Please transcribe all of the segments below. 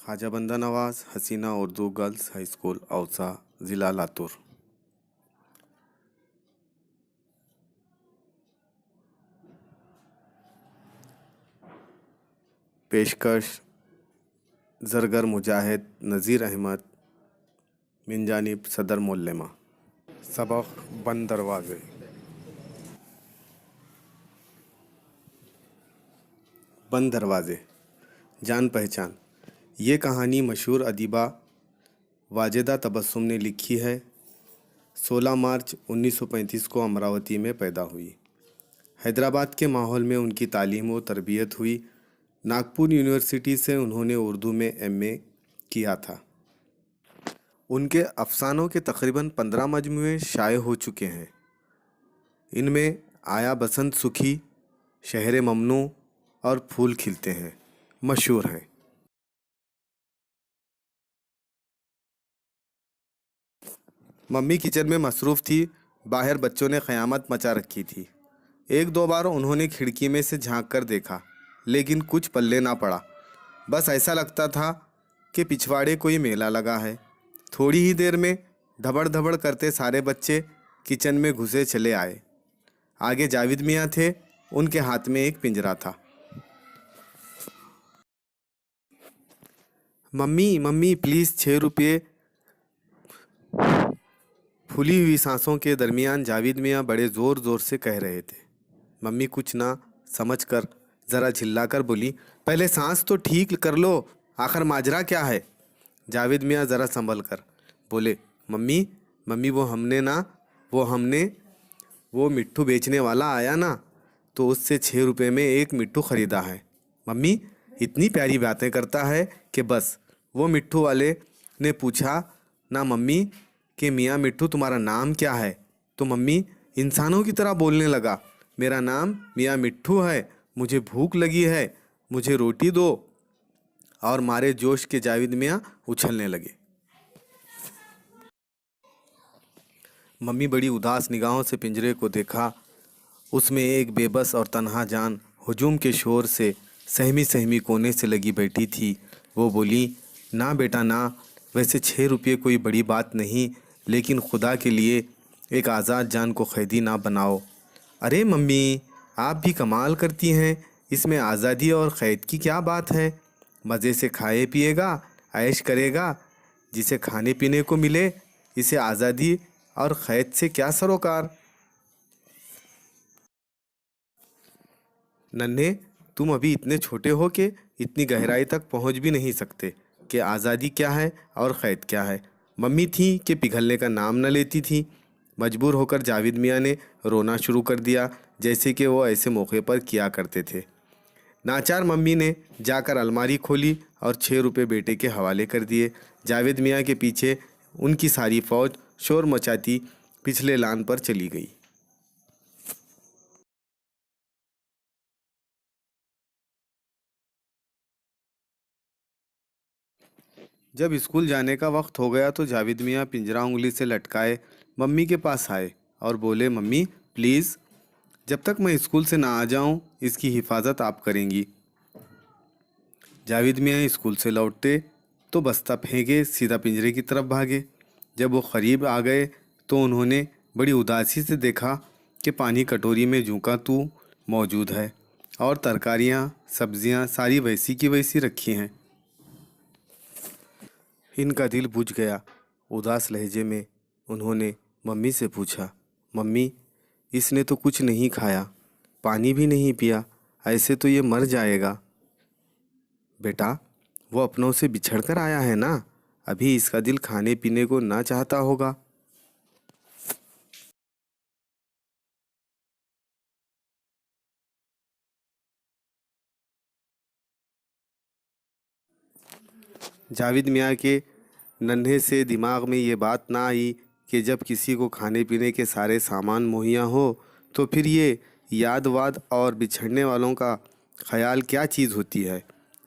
Khwaja Banda Nawaz Hasina Urdu girls high school Ausa ज़िला लातूर। पेशकश ज़रगर मुजाहिद नज़ीर अहमद मिन जानिब सदर मोल्लेमा। सबक बंद दरवाज़े। बंद दरवाज़े जान पहचान। ये कहानी मशहूर अदीबा वाजेदा तबस्सुम ने लिखी है। 16 मार्च 1935 को अमरावती में पैदा हुई। हैदराबाद के माहौल में उनकी तालीम व तरबियत हुई। नागपुर यूनिवर्सिटी से उन्होंने उर्दू में एमए किया था। उनके अफसानों के तकरीबन 15 मजमूए शाये हो चुके हैं। इनमें आया बसंत सुखी, शहर ममनू और फूल खिलते हैं मशहूर हैं। मम्मी किचन में मसरूफ़ थी। बाहर बच्चों ने क़यामत मचा रखी थी। एक दो बार उन्होंने खिड़की में से झांक कर देखा, लेकिन कुछ पल्ले ना पड़ा। बस ऐसा लगता था कि पिछवाड़े कोई मेला लगा है। थोड़ी ही देर में धबड़ धबड़ करते सारे बच्चे किचन में घुसे चले आए। आगे जावेद मियाँ थे, उनके हाथ में एक पिंजरा था। मम्मी मम्मी प्लीज़ 6 रुपये। फूली हुई सांसों के दरमियान जावेद मियाँ बड़े ज़ोर ज़ोर से कह रहे थे। मम्मी कुछ ना समझकर ज़रा झिल्लाकर बोली, पहले सांस तो ठीक कर लो, आखिर माजरा क्या है। जावेद मियाँ ज़रा संभल कर बोले, मम्मी मम्मी वो मिट्ठू बेचने वाला आया ना, तो उससे 6 रुपये में एक मिट्ठू ख़रीदा है। मम्मी इतनी प्यारी बातें करता है कि बस। वो मिट्ठू वाले ने पूछा ना मम्मी कि मियाँ मिट्ठू तुम्हारा नाम क्या है, तो मम्मी इंसानों की तरह बोलने लगा, मेरा नाम मियाँ मिट्ठू है, मुझे भूख लगी है, मुझे रोटी दो। और मारे जोश के जावेद मियाँ उछलने लगे। मम्मी बड़ी उदास निगाहों से पिंजरे को देखा। उसमें एक बेबस और तन्हा जान हुजूम के शोर से सहमी सहमी कोने से लगी बैठी थी। वो बोली, ना बेटा ना, वैसे 6 रुपये कोई बड़ी बात नहीं, लेकिन खुदा के लिए एक आज़ाद जान को कैदी ना बनाओ। अरे मम्मी आप भी कमाल करती हैं, इसमें आज़ादी और क़ैद की क्या बात है। मज़े से खाए पिएगा, ऐश करेगा, जिसे खाने पीने को मिले, इसे आज़ादी और क़ैद से क्या सरोकार। नन्हे तुम अभी इतने छोटे हो कि इतनी गहराई तक पहुंच भी नहीं सकते कि आज़ादी क्या है और क़ैद क्या है। मम्मी थी कि पिघलने का नाम न लेती थी। मजबूर होकर जावेद मियाँ ने रोना शुरू कर दिया, जैसे कि वो ऐसे मौके पर किया करते थे। नाचार मम्मी ने जाकर अलमारी खोली और 6 रुपये बेटे के हवाले कर दिए। जावेद मियाँ के पीछे उनकी सारी फ़ौज शोर मचाती पिछले लान पर चली गई। जब स्कूल जाने का वक्त हो गया तो जावेद मियाँ पिंजरा उंगली से लटकाए मम्मी के पास आए और बोले, मम्मी प्लीज़, जब तक मैं स्कूल से ना आ जाऊं, इसकी हिफाजत आप करेंगी। जावेद मियाँ स्कूल से लौटते तो बस्ता फेंके सीधा पिंजरे की तरफ भागे। जब वो करीब आ गए तो उन्होंने बड़ी उदासी से देखा कि पानी कटोरी में जूं का तू मौजूद है और तरकारियाँ सब्जियाँ सारी वैसी की वैसी रखी हैं। इनका दिल बुझ गया। उदास लहजे में उन्होंने मम्मी से पूछा, मम्मी इसने तो कुछ नहीं खाया, पानी भी नहीं पिया, ऐसे तो ये मर जाएगा। बेटा वो अपनों से बिछड़ कर आया है ना, अभी इसका दिल खाने पीने को ना चाहता होगा। जावेद मियाँ के नन्हे से दिमाग में ये बात ना आई कि जब किसी को खाने पीने के सारे सामान मुहैया हो तो फिर ये याद वाद और बिछड़ने वालों का ख्याल क्या चीज़ होती है।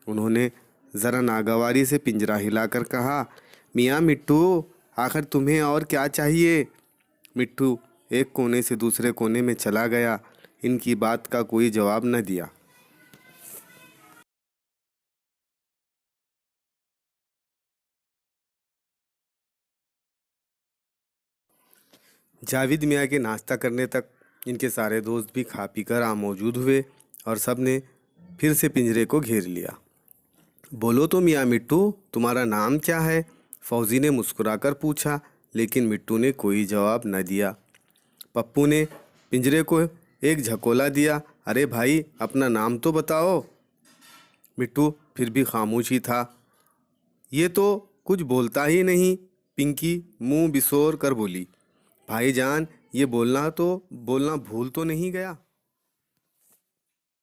उन्होंने ज़रा नागवारी से पिंजरा हिलाकर कहा, मियाँ मिट्ठू आखिर तुम्हें और क्या चाहिए। मिट्ठू एक कोने से दूसरे कोने में चला गया। इनकी बात का कोई जवाब न दिया। जावेद मियाँ के नाश्ता करने तक इनके सारे दोस्त भी खा पी कर मौजूद हुए और सब ने फिर से पिंजरे को घेर लिया। बोलो तो मियाँ मिट्टू, तुम्हारा नाम क्या है? फौजी ने मुस्कुराकर पूछा, लेकिन मिट्टू ने कोई जवाब न दिया। पप्पू ने पिंजरे को एक झकोला दिया। अरे भाई, अपना नाम तो बताओ। मिट्टू फिर भी खामोश ही था। ये तो कुछ बोलता ही नहीं। पिंकी मुंह बिसोर कर बोली, भाईजान, ये बोलना भूल तो नहीं गया?